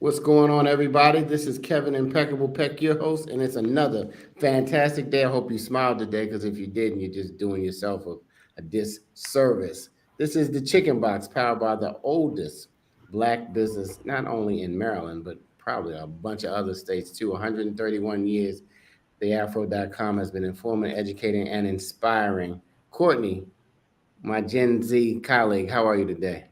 What's going on, everybody? This is Kevin Impeccable Peck, your host, and it's another fantastic day. I hope you smiled today, because if you didn't, you're just doing yourself a disservice. This is the Chicken Box, powered by the oldest black business, not only in Maryland, but probably a bunch of other states too. 131 years, theafro.com has been informing, educating, and inspiring. Courtney, my Gen Z colleague, how are you today?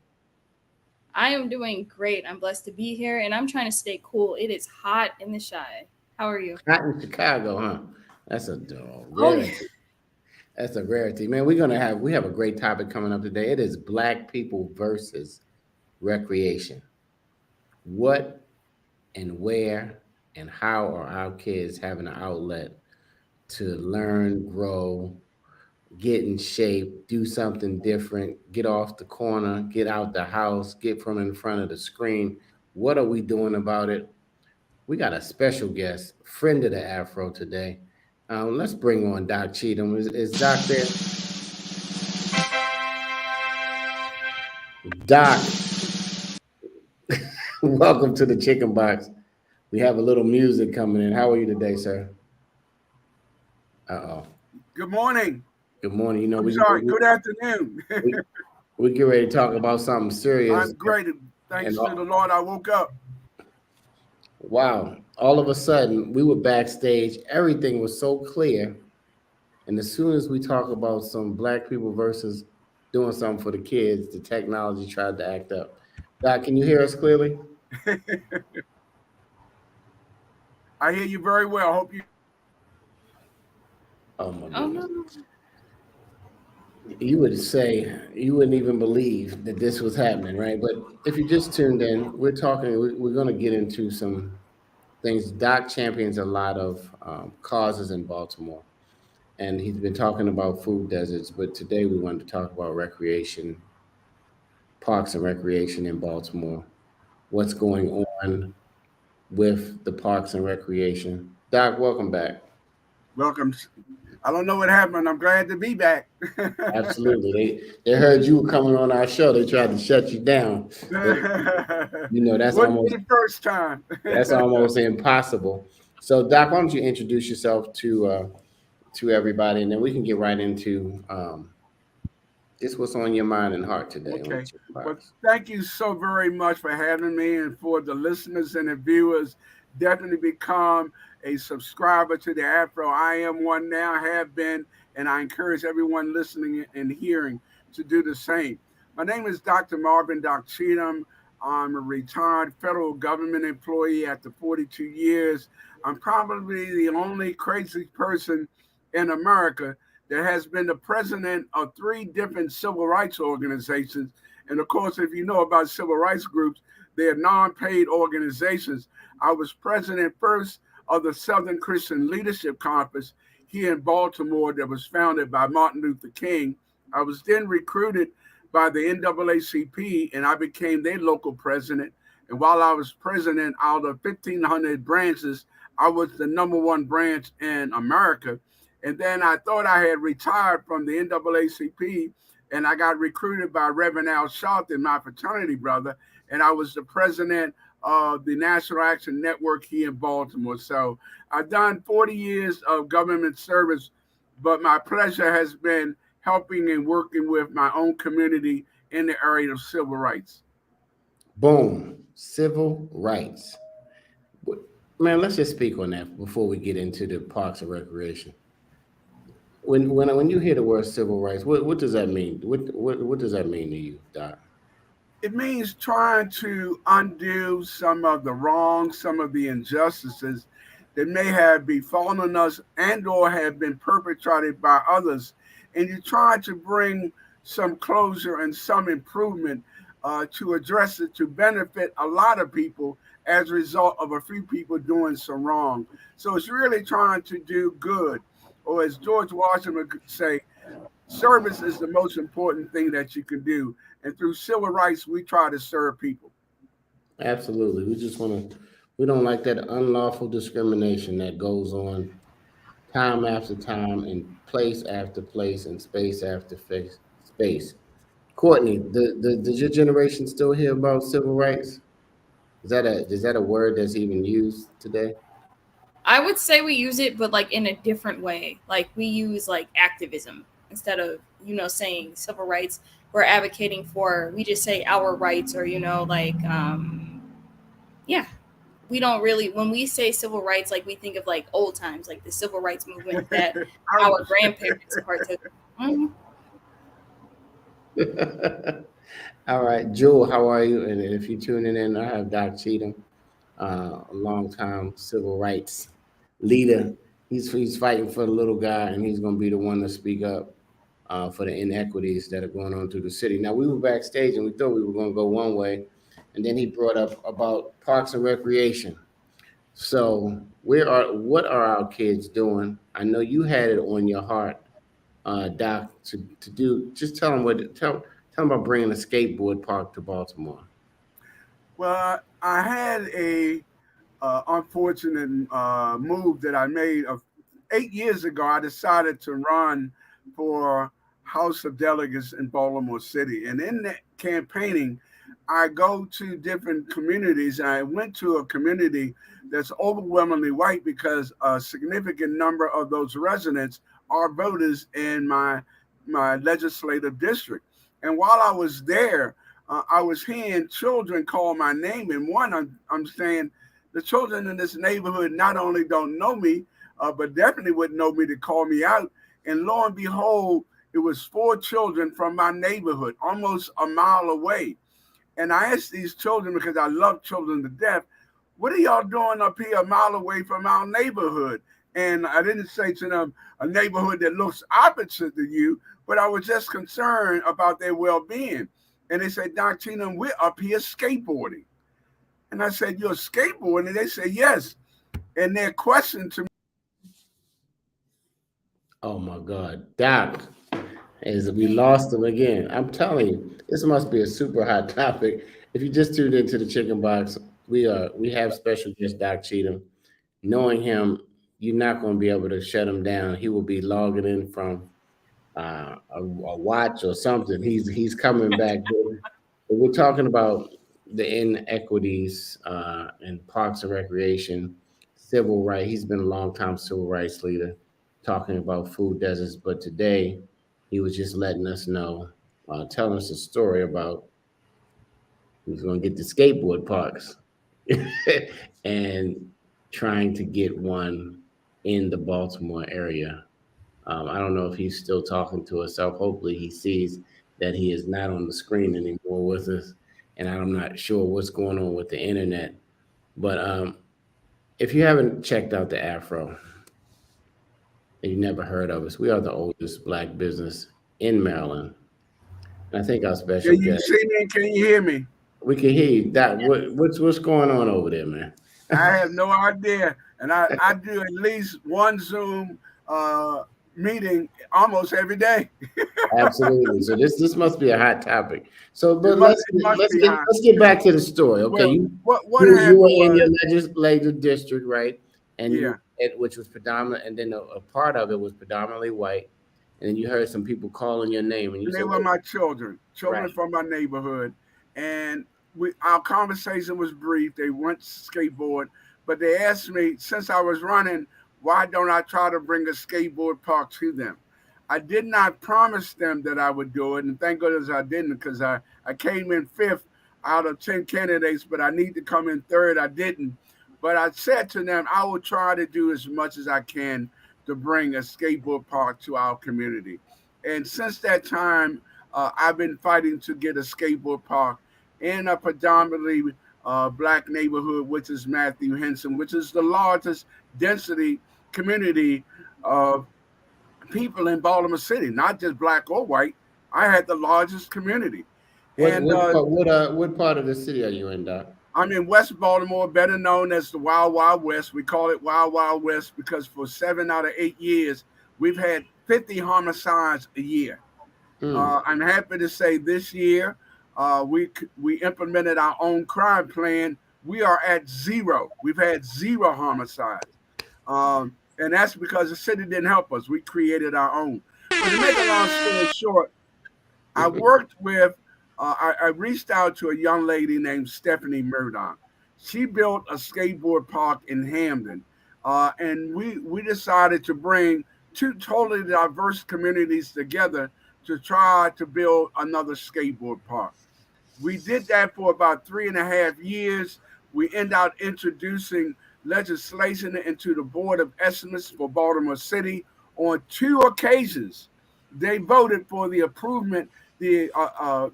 I am doing great. I'm blessed to be here and I'm trying to stay cool. It is hot in the shy. How are you? Not in Chicago, huh? That's a Oh, yeah. rarity. That's a rarity, man. We have a great topic coming up today. It is Black people versus recreation. What and where and how are our kids having an outlet to learn, grow, get in shape, do something different, get off the corner, get out the house, get from in front of the screen? What are we doing about it? We got a special guest, friend of the Afro today. Let's bring on Doc Cheatham. Is Doc there? Doc, welcome to the Chicken Box. We have a little music coming in. How are you today, sir? Uh-oh. Good morning. Good morning. You know, I'm we sorry. we, Good afternoon. we, we get ready to talk about something serious. I'm great. And Thanks to the Lord, I woke up. wow, all of a sudden, we were backstage. Everything was so clear. And as soon as we talk about some Black people versus doing something for the kids, the technology tried to act up. Doc, can you hear us clearly? I hear you very well. Hope you. Oh my Oh, goodness. no. You would say you wouldn't even believe that this was happening, right? But if you just tuned in, we're going to get into some things. Doc champions a lot of causes in Baltimore, and he's been talking about food deserts. But today we wanted to talk about recreation, parks and recreation in Baltimore. What's going on with the parks and recreation? Doc, welcome back. Welcome. I don't know what happened. I'm glad to be back. Absolutely. They heard you were coming on our show. They tried to shut you down. But you know, Wouldn't be the first time. that's almost impossible. So Doc, why don't you introduce yourself to everybody, and then we can get right into just what's on your mind and heart today on the Okay. Chicken Well, Box. thank you so very much for having me, and for the listeners and the viewers. Definitely become a subscriber to the Afro. I am one now, have been, and I encourage everyone listening and hearing to do the same. My name is Dr. Marvin Doc Cheatham. I'm a retired federal government employee after 42 years. I'm probably the only crazy person in America that has been the president of three different civil rights organizations. And of course, if you know about civil rights groups, they are non paid organizations. I was president first of the Southern Christian Leadership Conference here in Baltimore, that was founded by Martin Luther King. I was then recruited by the NAACP and I became their local president. And while I was president, out of 1,500 branches, I was the number one branch in America. And then I thought I had retired from the NAACP, and I got recruited by Reverend Al Sharpton, my fraternity brother, and I was the president of the National Action Network here in Baltimore. So I've done 40 years of government service, but my pleasure has been helping and working with my own community in the area of civil rights. Boom, civil rights. Man, let's just speak on that before we get into the parks and recreation. When you hear the word civil rights, what does that mean? What does that mean to you, Doc? It means trying to undo some of the wrongs, some of the injustices that may have befallen us and or have been perpetrated by others. And you try to bring some closure and some improvement to address it to benefit a lot of people as a result of a few people doing some wrong. So it's really trying to do good. Or as George Washington could say, service is the most important thing that you can do. And through civil rights, we try to serve people. Absolutely. We don't like that unlawful discrimination that goes on time after time and place after place and space after space. Courtney, does your generation still hear about civil rights? Is that a word that's even used today? I would say we use it, but like in a different way. Like we use like activism instead of saying civil rights. We're advocating for. We just say our rights, or yeah. We don't really when we say civil rights, like we think of like old times, like the civil rights movement that our Ouch. grandparents partook. Mhm. All right, Jewel, how are you? And if you're tuning in, I have Doc Cheatham, a longtime civil rights leader. He's fighting for the little guy, and he's going to be the one to speak up for the inequities that are going on through the city. Now, we were backstage, and we thought we were going to go one way, and then he brought up about parks and recreation. So, what are our kids doing? I know you had it on your heart, Doc, to do. Just tell them about bringing a skateboard park to Baltimore. Well, I had a unfortunate move that I made. 8 years ago, I decided to run for House of Delegates in Baltimore City. And in that campaigning, I go to different communities. I went to a community that's overwhelmingly white because a significant number of those residents are voters in my legislative district. And while I was there, I was hearing children call my name. And one, I'm saying, the children in this neighborhood not only don't know me, but definitely wouldn't know me to call me out. And lo and behold, it was four children from my neighborhood, almost a mile away. And I asked these children, because I love children to death, what are y'all doing up here a mile away from our neighborhood? And I didn't say to them a neighborhood that looks opposite to you, but I was just concerned about their well-being. And they said, Doc Tina, we're up here skateboarding. And I said, you're skateboarding? And they said, yes. And their question to me, Oh my God, Doc, as we lost him again. I'm telling you, this must be a super hot topic. If you just tuned into the Chicken Box, we have special guest Doc Cheatham. Knowing him, you're not going to be able to shut him down. He will be logging in from a watch or something. He's coming back. But we're talking about the inequities in parks and recreation, civil rights. He's been a long time civil rights leader, talking about food deserts. But today, he was just letting us know, telling us a story about he's going to get the skateboard parks and trying to get one in the Baltimore area. I don't know if he's still talking to himself. Hopefully, he sees that he is not on the screen anymore with us. And I'm not sure what's going on with the internet. But if you haven't checked out the Afro and you've never heard of us, we are the oldest black business in Maryland. And I think our special can you guest, see me and can you hear me? we can hear you. What's going on over there, man? I have no idea. And I do at least one Zoom meeting almost every day. Absolutely. So this must be a hot topic. So, It but must, let's it must let's be get high. let's get back to the story. Okay, Well, you what you were happened in was, your legislative district, right? And yeah, which was predominant, and then a part of it was predominantly white. And then you heard some people calling your name, and you and they said, were "Wait, my children, children right, from my neighborhood. And our conversation was brief. They went to skateboard, but they asked me, since I was running, why don't I try to bring a skateboard park to them? I did not promise them that I would do it, and thank goodness I didn't, because I came in fifth out of 10 candidates, but I need to come in third. I didn't. But I said to them, I will try to do as much as I can to bring a skateboard park to our community. And since that time, I've been fighting to get a skateboard park in a predominantly black neighborhood, which is Matthew Henson, which is the largest density community of people in Baltimore City, not just black or white. I had the largest community. what And what part of the city are you in, Doc?" I'm in West Baltimore, better known as the Wild Wild West. We call it Wild Wild West because for 7 out of 8 years, we've had 50 homicides a year. Hmm. I'm happy to say this year we implemented our own crime plan. We are at zero. We've had zero homicides, and that's because the city didn't help us. We created our own. But to make a long story short, I worked with. I reached out to a young lady named Stephanie Murdoch. She built a skateboard park in Hamden, and we decided to bring two totally diverse communities together to try to build another skateboard park. We did that for about 3.5 years. We end up introducing legislation into the Board of Estimates for Baltimore City on two occasions. They voted for the improvement, the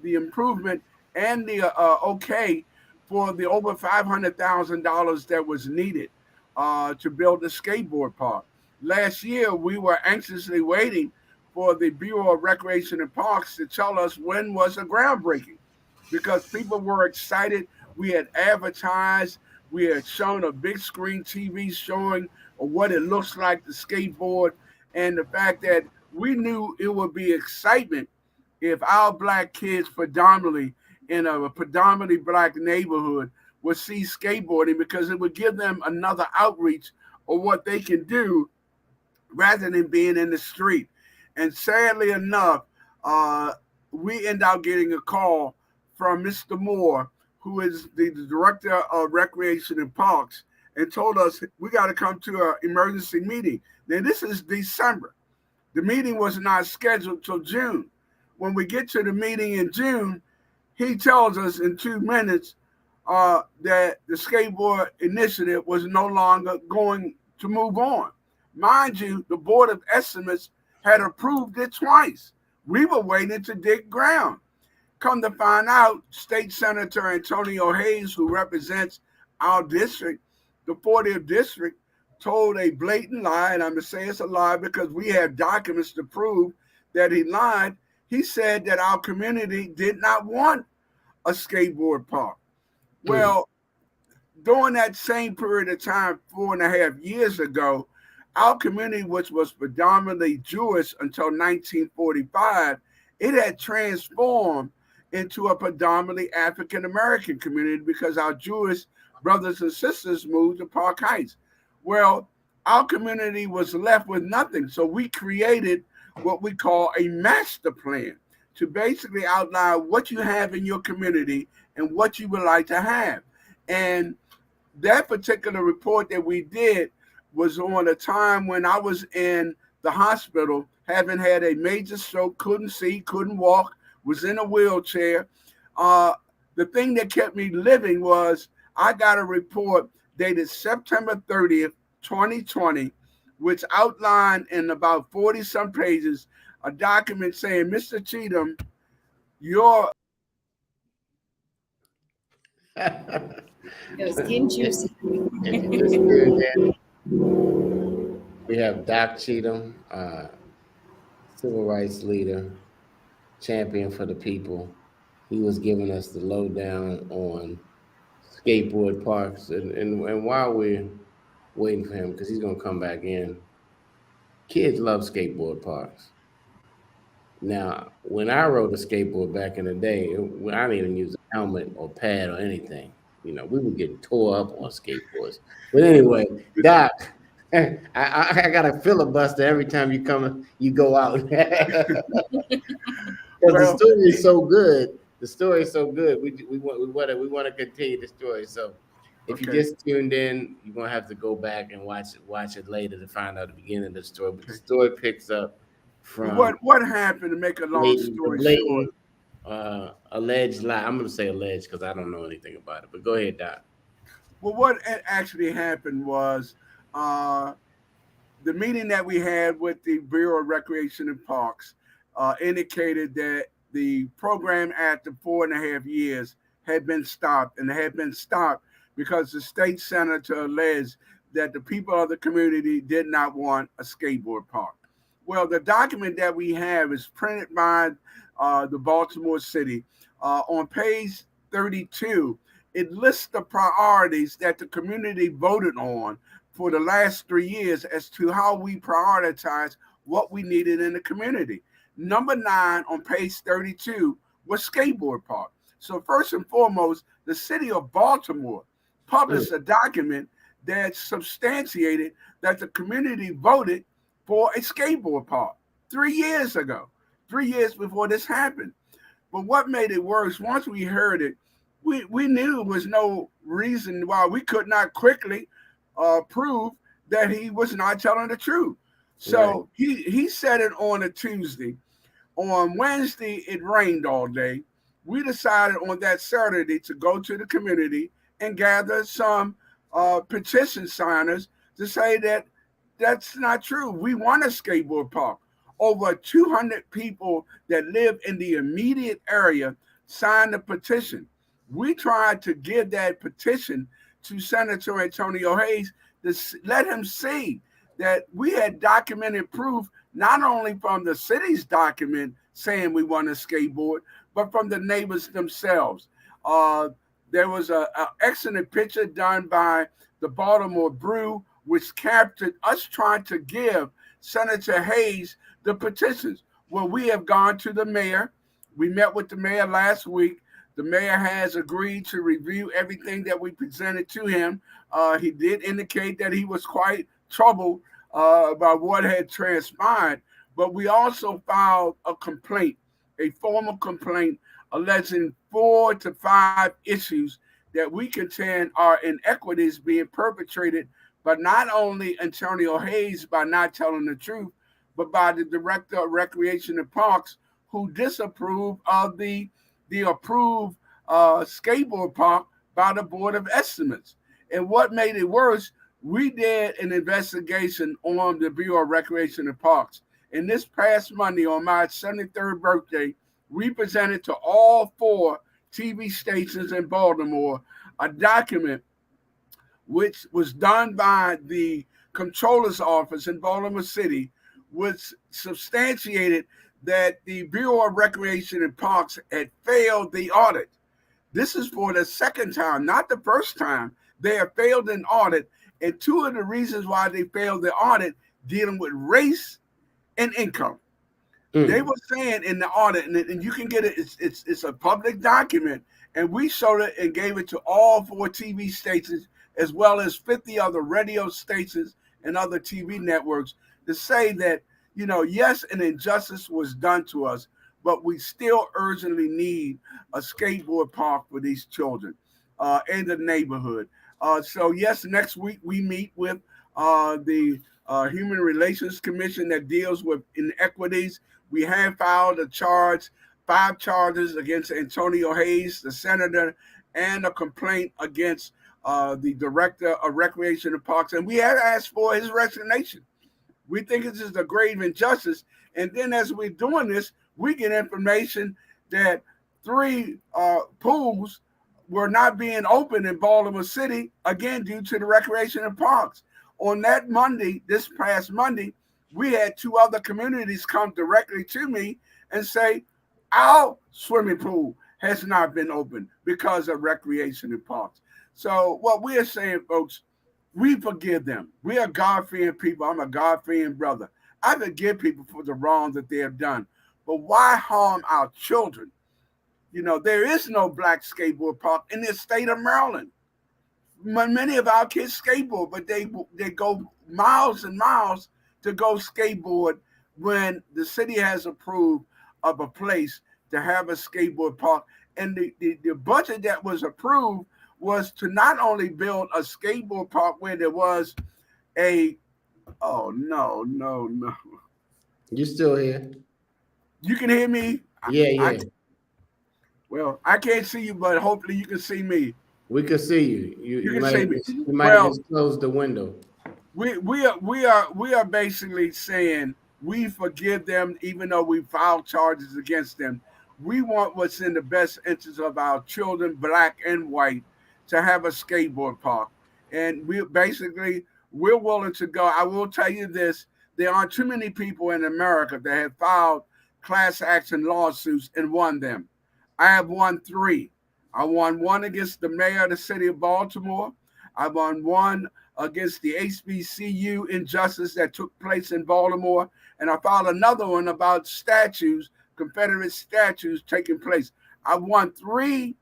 improvement, and the okay for the over $500,000 that was needed to build the skateboard park. Last year, we were anxiously waiting for the Bureau of Recreation and Parks to tell us when was the groundbreaking because people were excited. We had advertised, we had shown a big screen TV showing what it looks like the skateboard, and the fact that we knew it would be excitement if our black kids, predominantly in a predominantly black neighborhood, would see skateboarding because it would give them another outreach of what they can do rather than being in the street. And sadly enough, uh, we end up getting a call from Mr. Moore, who is the director of Recreation and Parks, and told us we got to come to an emergency meeting. Now, this is December. The meeting was not scheduled till June. When we get to the meeting in June, he tells us in 2 minutes that the skateboard initiative was no longer going to move on. Mind you, the Board of Estimates had approved it twice. We were waiting to dig ground. Come to find out, State Senator Antonio Hayes, who represents our district, the 40th district, told a blatant lie, and I'm going to say it's a lie because we have documents to prove that he lied. He said that our community did not want a skateboard park. Well, during that same period of time, 4.5 years ago, our community, which was predominantly Jewish until 1945, it had transformed into a predominantly African American community because our Jewish brothers and sisters moved to Park Heights. Well, our community was left with nothing. So we created what we call a master plan to basically outline what you have in your community and what you would like to have. And that particular report that we did was on a time when I was in the hospital, having had a major stroke, couldn't see, couldn't walk, was in a wheelchair. The thing that kept me living was I got a report dated September 30th, 2020, which outlined in about 40 some pages a document saying, Mr. Cheatham, your It was getting juicy. If you just tuned in, we have Doc Cheatham, civil rights leader, champion for the people. He was giving us the lowdown on skateboard parks. And while we're waiting for him, because he's going to come back in, kids love skateboard parks. Now, when I rode a skateboard back in the day, I didn't even use a helmet or pad or anything. We would get tore up on skateboards. But anyway, Doc, I got a filibuster every time you go out. Because the story is so good. The story is so good. We want to continue the story. So if you just tuned in, you're gonna have to go back and watch it later to find out the beginning of the story. But the story picks up from what happened, to make a long story short. Alleged lie. I'm going to say alleged because I don't know anything about it. But go ahead, Doc. Well, what actually happened was the meeting that we had with the Bureau of Recreation and Parks indicated that the program after 4.5 years had been stopped, and it had been stopped because the state senator alleged that the people of the community did not want a skateboard park. Well, the document that we have is printed by the Baltimore City. On page 32, it lists the priorities that the community voted on for the last 3 years as to how we prioritize what we needed in the community. Number 9 on page 32 was skateboard park. So first and foremost, the city of Baltimore published a document that substantiated that the community voted for a skateboard park 3 years ago, 3 years before this happened. But what made it worse, once we heard it, we knew there was no reason why we could not quickly prove that he was not telling the truth. Right. So he said it on a Tuesday. On Wednesday, it rained all day. We decided on that Saturday to go to the community and gather some petition signers to say that that's not true. We want a skateboard park. Over 200 people that live in the immediate area signed the petition. We tried to give that petition to Senator Antonio Hayes to let him see that we had documented proof, not only from the city's document saying we want a skateboard, but from the neighbors themselves. There was an excellent picture done by the Baltimore Brew, which captured us trying to give Senator Hayes the petitions. Well, we have gone to the mayor. We met with the mayor last week. The mayor has agreed to review everything that we presented to him. He did indicate that he was quite troubled by what had transpired, but we also filed a complaint, a formal complaint alleging 4 to 5 issues that we contend are inequities being perpetrated by not only Antonio Hayes by not telling the truth, but by the director of Recreation and Parks, who disapproved of the approved skateboard park by the Board of Estimates. And what made it worse, we did an investigation on the Bureau of Recreation and Parks. And this past Monday, on my 73rd birthday, we presented to all 4 TV stations in Baltimore a document which was done by the Comptroller's Office in Baltimore City, which substantiated that the Bureau of Recreation and Parks had failed the audit. This is for the second time, not the first time. They have failed an audit, and 2 of the reasons why they failed the audit dealing with race and income. They were saying in the audit, and you can get it, it's a public document, and we showed it and gave it to all 4 TV stations, as well as 50 other radio stations and other TV networks, to say that, yes, an injustice was done to us, but we still urgently need a skateboard park for these children in the neighborhood. So yes, next week we meet with the Human Relations Commission that deals with inequities. We have filed 5 charges against Antonio Hayes, the senator, and a complaint against the director of Recreation and Parks. And we have asked for his resignation. We think this is a grave injustice. And then as we're doing this, we get information that 3 pools were not being open in Baltimore City, again, due to the Recreation and Parks. On that Monday, this past Monday, we had 2 other communities come directly to me and say, our swimming pool has not been open because of Recreation and Parks. So what we are saying, folks, we forgive them. We are God-fearing people. I'm a God-fearing brother. I forgive people for the wrong that they have done. But why harm our children? There is no black skateboard park in the state of Maryland. Many of our kids skateboard, but they go miles and miles to go skateboard when the city has approved of a place to have a skateboard park. And the budget that was approved was to not only build a skateboard park where there was no. You still here? You can hear me? Yeah. Well, I can't see you, but hopefully you can see me. We can see you. You can see me. You might have just closed the window. We are basically saying we forgive them, even though we filed charges against them. We want what's in the best interest of our children, black and white, to have a skateboard park. And we're willing to go. I will tell you this, there aren't too many people in America that have filed class action lawsuits and won them. I have won 3. I won 1 against the mayor of the city of Baltimore. I won 1 against the HBCU injustice that took place in Baltimore. And I filed another one about statues, Confederate statues taking place. I won 3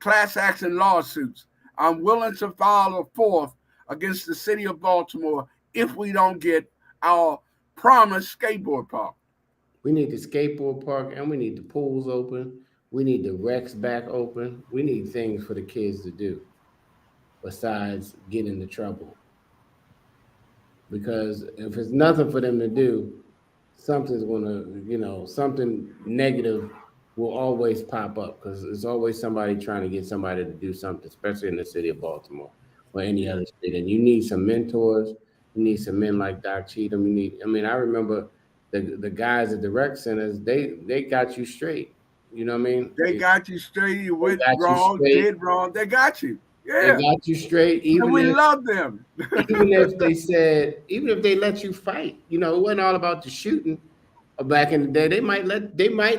class action lawsuits. I'm willing to file a 4th against the city of Baltimore if we don't get our promised skateboard park. We need the skateboard park and we need the pools open. We need the recs back open. We need things for the kids to do besides get into trouble. Because if it's nothing for them to do, something's gonna, something negative will always pop up because there's always somebody trying to get somebody to do something, especially in the city of Baltimore or any Yeah. other state. And you need some mentors. You need some men like Doc Cheatham. I remember the guys at the rec centers. They got you straight. You know what I mean? They got you straight. You They went got you wrong, straight. did wrong. They got you. They Yeah. got you straight. And we love them. Even if they let you fight, it wasn't all about the shooting. Back in the day, they might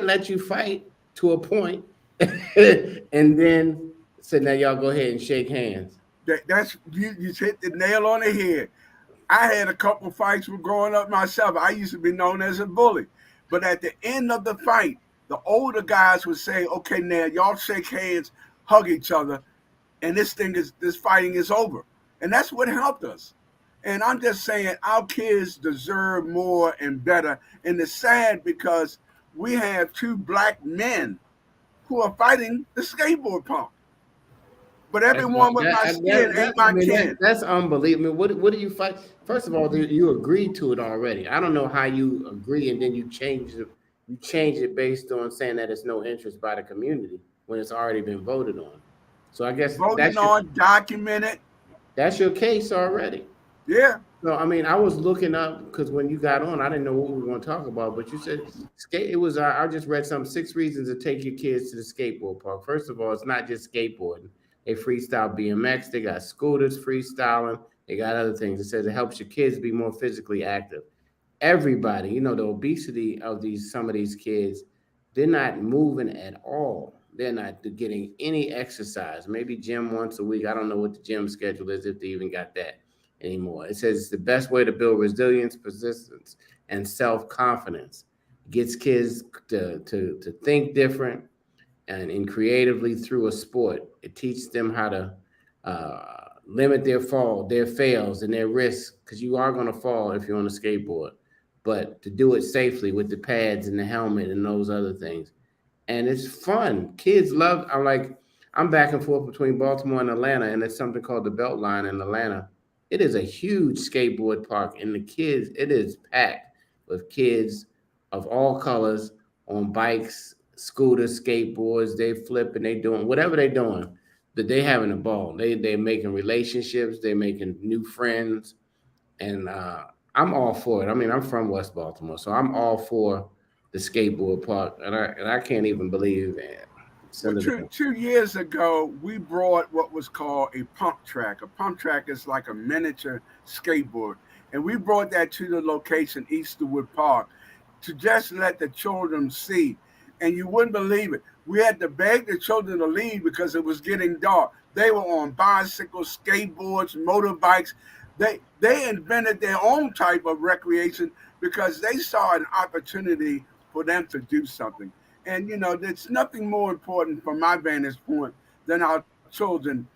let you fight to a point, and then say, "Now y'all go ahead and shake hands." That's you hit the nail on the head. I had a couple fights with growing up myself. I used to be known as a bully. But at the end of the fight, the older guys would say, okay, now y'all shake hands, hug each other, and this fighting is over. And that's what helped us. And I'm just saying our kids deserve more and better. And it's sad because we have two black men who are fighting the skateboard punk. But everyone with my skin ain't my kin. That's unbelievable. What do you fight? First of all, you agreed to it already. I don't know how you agree and then you change it. You change it based on saying that it's no interest by the community when it's already been voted on. So I guess Voted on, documented. That's your case already. Yeah. So I was looking up because when you got on, I didn't know what we were going to talk about. But you said skate. It was I just read some 6 reasons to take your kids to the skateboard park. First of all, it's not just skateboarding. They freestyle BMX. They got scooters freestyling. They got other things. It says it helps your kids be more physically active. Everybody, the obesity of some of these kids, they're not moving at all. They're not getting any exercise. Maybe gym once a week. I don't know what the gym schedule is if they even got that anymore. It says it's the best way to build resilience, persistence, and self-confidence. Gets kids to think different and creatively through a sport. It teaches them how to limit their fails, and their risks, because you are going to fall if you're on a skateboard, but to do it safely with the pads and the helmet and those other things. And it's fun. Kids love. I'm back and forth between Baltimore and Atlanta, and there's something called the Beltline in Atlanta. It is a huge skateboard park, and it is packed with kids of all colors on bikes, scooters, skateboards. They flip and they doing whatever they're doing. That they having a ball. They're making relationships. They're making new friends, and I'm all for it. I'm from West Baltimore, so I'm all for the skateboard park, and I can't even believe it. Well, 2 years ago, we brought what was called a pump track. A pump track is like a miniature skateboard. And we brought that to the location, Easterwood Park, to just let the children see. And you wouldn't believe it. We had to beg the children to leave because it was getting dark. They were on bicycles, skateboards, motorbikes. They invented their own type of recreation because they saw an opportunity for them to do something. And, there's nothing more important from my vantage point than our children.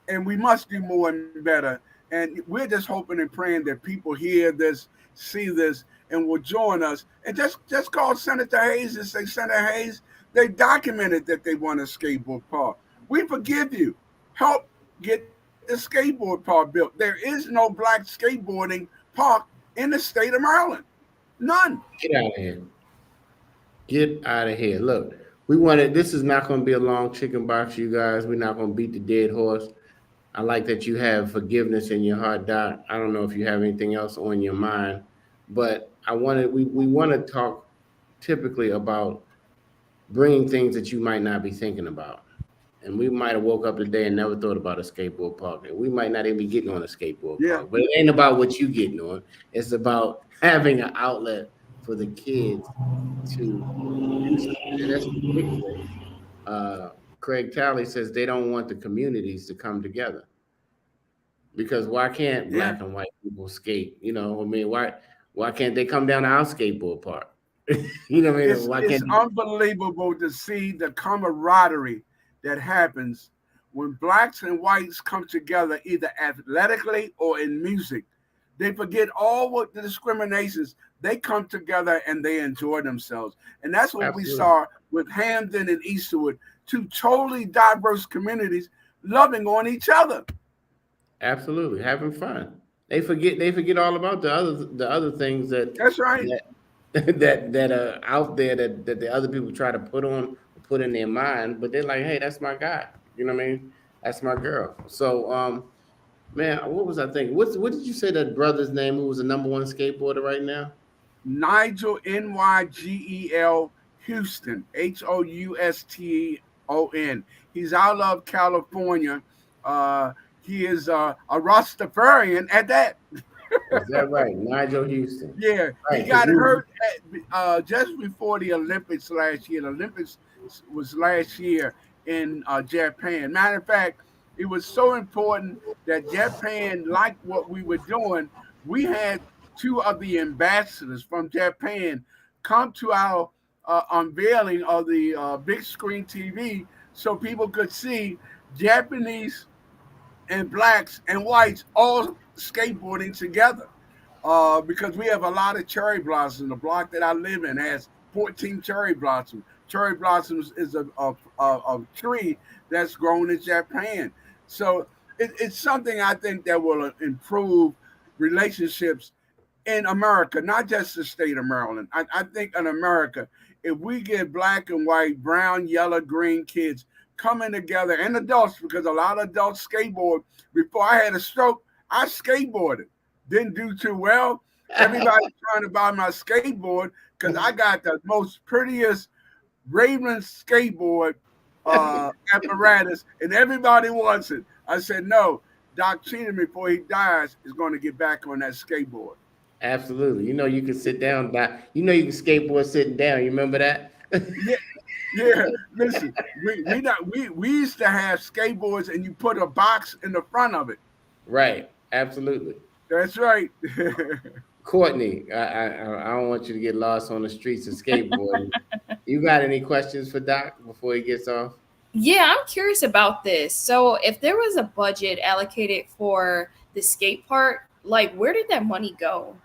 And we must do more and better. And we're just hoping and praying that people hear this, see this, and will join us. And just call Senator Hayes and say, Senator Hayes, they documented that they want a skateboard park. We forgive you. Help get the skateboard park built. There is no black skateboarding park in the state of Maryland. None. Get out of here. Get out of here. Look, this is not going to be a long chicken box, you guys. We're not going to beat the dead horse. I like that you have forgiveness in your heart, Doc. I don't know if you have anything else on your mind, but we want to talk typically about bringing things that you might not be thinking about. And we might have woke up today and never thought about a skateboard park. And we might not even be getting on a skateboard park. But it ain't about what you getting on. It's about having an outlet for the kids to do something. And that's ridiculous. Craig Talley says they don't want the communities to come together. Because why can't black and white people skate? Why can't they come down to our skateboard park? It's unbelievable to see the camaraderie that happens when blacks and whites come together, either athletically or in music. They forget all what the discriminations. They come together and they enjoy themselves. And that's what we saw with Hampton and Eastwood, two totally diverse communities loving on each other. Absolutely, having fun. They forget all about the other things That's right. that that are out there that the other people try to put in their mind, but they're like, hey, that's my guy. You know what I mean? That's my girl. So man, what was I thinking? What did you say that brother's name who was the number one skateboarder right now? Nigel Nygel Houston, Houston. He's out of California. He is a Rastafarian at that. Is that right? Nigel Houston. Yeah, he Right, because got he was hurt just before the Olympics last year. The Olympics was last year in Japan. Matter of fact, it was so important that Japan liked what we were doing. We had two of the ambassadors from Japan come to our unveiling of the big screen TV so people could see Japanese and blacks and whites all skateboarding together. Because we have a lot of cherry blossoms. The block that I live in has 14 cherry blossoms. Cherry blossoms is a tree that's grown in Japan. So it's something I think that will improve relationships in America, not just the state of Maryland. I think in America, if we get black and white, brown, yellow, green kids coming together and adults, because a lot of adults skateboard. Before I had a stroke, I skateboarded. Didn't do too well. Everybody's trying to buy my skateboard because I got the most prettiest Raven skateboard apparatus, and everybody wants it. I said, no, Doc Cheatham, before he dies, is going to get back on that skateboard. absolutely. You know, you can sit down. You know, you can skateboard sitting down. You remember that? Yeah, yeah. Listen, we used to have skateboards, and you put a box in the front of it. Right. Absolutely. That's right. Courtney, I don't want you to get lost on the streets of skateboarding. You got any questions for Doc before he gets off? Yeah, I'm curious about this. So, if there was a budget allocated for the skate park, like where did that money go?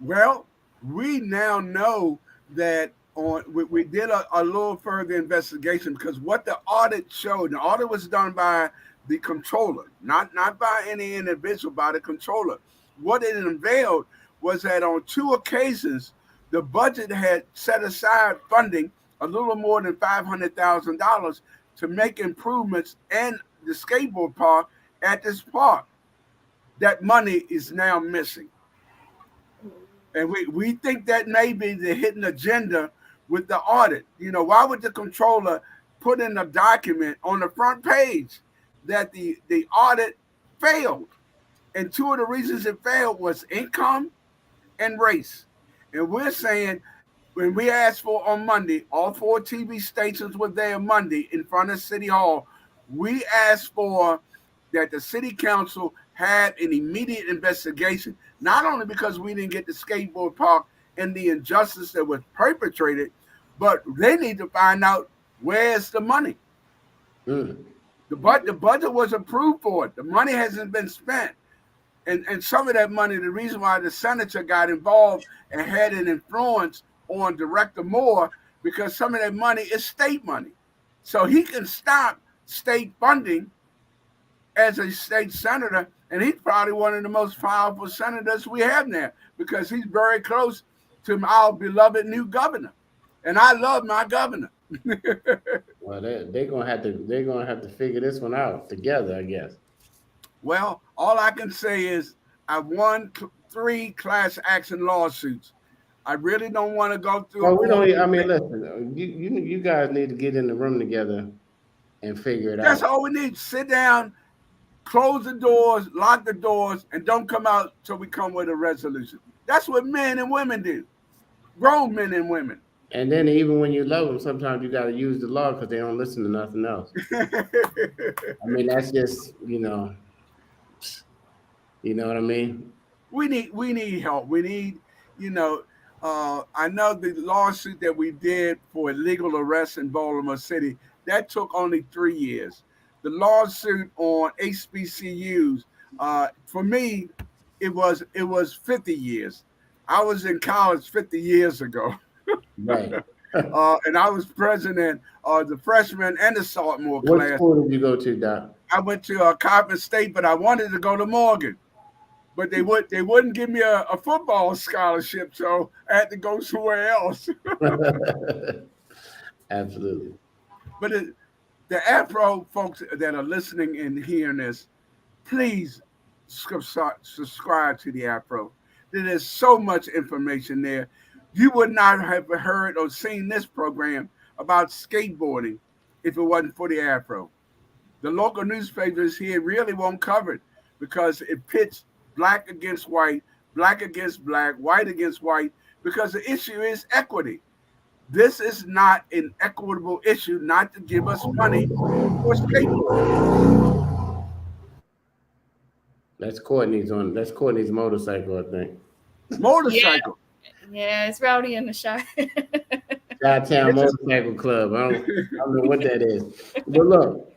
Well, we now know that we did a little further investigation because what the audit showed, the audit was done by the controller, not by any individual, by the controller. What it unveiled was that on two occasions, the budget had set aside funding a little more than $500,000 to make improvements in the skateboard park at this park. That money is now missing. And we think that may be the hidden agenda with the audit. You know, why would the controller put in a document on the front page that the audit failed? And two of the reasons it failed was income and race. And we're saying when we asked for on Monday, all four TV stations were there Monday in front of City Hall. We asked for that the city council had an immediate investigation, not only because we didn't get the skateboard park and the injustice that was perpetrated, but they need to find out where's the money. Mm. The budget was approved for it. The money hasn't been spent. And some of that money, the reason why the senator got involved and had an influence on Director Moore, because some of that money is state money. So he can stop state funding as a state senator, and he's probably one of the most powerful senators we have now because he's very close to our beloved new governor. And I love my governor. Well, they're gonna have to figure this one out together, I guess. Well, all I can say is I won 3 class action lawsuits. I really don't want to go through. Well, we don't. I mean, listen, you guys need to get in the room together and figure it That's out. all we need. Sit down, close the doors, lock the doors, and don't come out till we come with a resolution. That's what men and women do. Grown men and women. And then even when you love them, sometimes you got to use the law because they don't listen to nothing else. I mean, that's just you know what I mean. we need help. We need, you know, I know the lawsuit that we did for illegal arrest in Baltimore City, that took only 3 years. The lawsuit on HBCUs, for me, it was 50 years. I was in college 50 years ago. Right. And I was president of the freshman and the sophomore What class. school did you go to, Doc? I went to Coppin State, but I wanted to go to Morgan. But they wouldn't give me a football scholarship, so I had to go somewhere else. Absolutely. But the Afro folks that are listening and hearing this, please subscribe to the Afro. There is so much information there. You would not have heard or seen this program about skateboarding if it wasn't for the Afro. The local newspapers here really won't cover it because it pits black against black against black, white against white, because the issue is equity. This is not an equitable issue not to give us money for skateboarding. That's Courtney's motorcycle, I think. Motorcycle. Yeah, it's rowdy in the shop. Chi-Town Motorcycle Club. I don't know what that is. But look,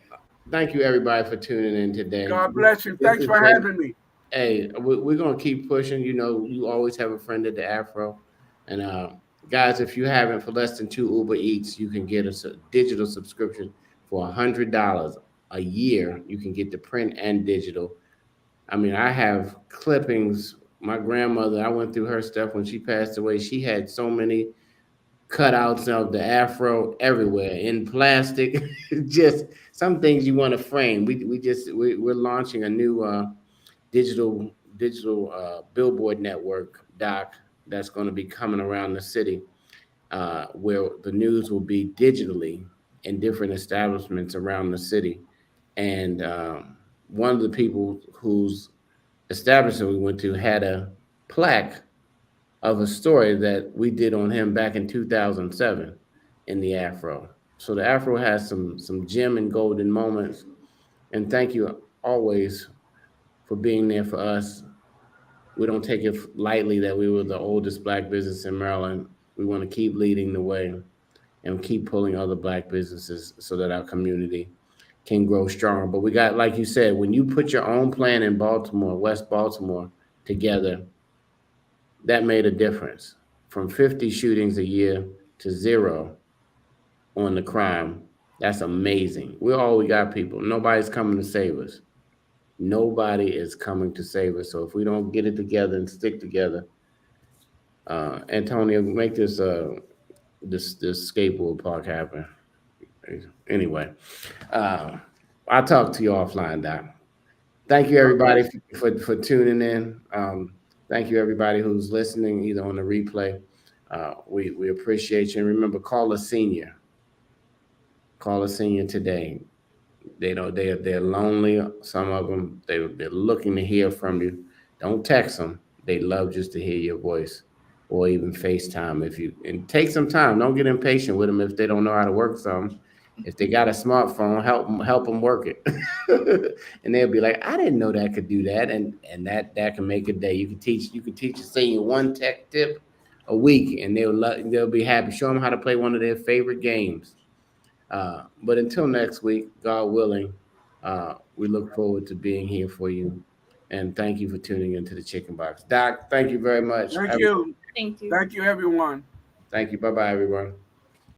thank you everybody for tuning in today. God bless you. Thanks for having me. Hey, we're gonna keep pushing. You know, you always have a friend at the Afro. And guys, if you haven't, for less than 2 Uber Eats, you can get a digital subscription for $100 a year. You can get the print and digital. I mean, I have clippings. My grandmother, I went through her stuff when she passed away. She had so many cutouts of the Afro everywhere in plastic. Just some things you want to frame. We're launching a new digital billboard network, Doc, that's going to be coming around the city, where the news will be digitally in different establishments around the city. And one of the people whose establishment we went to had a plaque of a story that we did on him back in 2007 in the Afro. So the Afro has some gem and golden moments. And thank you always for being there for us. We don't take it lightly that we were the oldest black business in Maryland. We want to keep leading the way and keep pulling other black businesses so that our community can grow stronger. But we got, like you said, when you put your own plan in Baltimore, West Baltimore, together, that made a difference. From 50 shootings a year to 0 on the crime. That's amazing. We got, people. Nobody's coming to save us. Nobody is coming to save us. So if we don't get it together and stick together, Antonio, make this skateboard park happen. Anyway, I'll talk to you offline, Doc. Thank you everybody for tuning in. Thank you everybody who's listening, either on the replay. We appreciate you. And remember, call a senior. Call a senior today. They're lonely. Some of them they're looking to hear from you. Don't text them. They love just to hear your voice, or even FaceTime. And take some time. Don't get impatient with them if they don't know how to work something. If they got a smartphone, help them work it. And they'll be like, I didn't know that could do that, and that can make a day. You can teach a senior one tech tip a week, and they'll be happy. Show them how to play one of their favorite games. But until next week, God willing, we look forward to being here for you. And thank you for tuning into the Chicken Box. Doc, thank you very much. Thank you. Thank you. Thank you, everyone. Thank you. Bye-bye, everyone.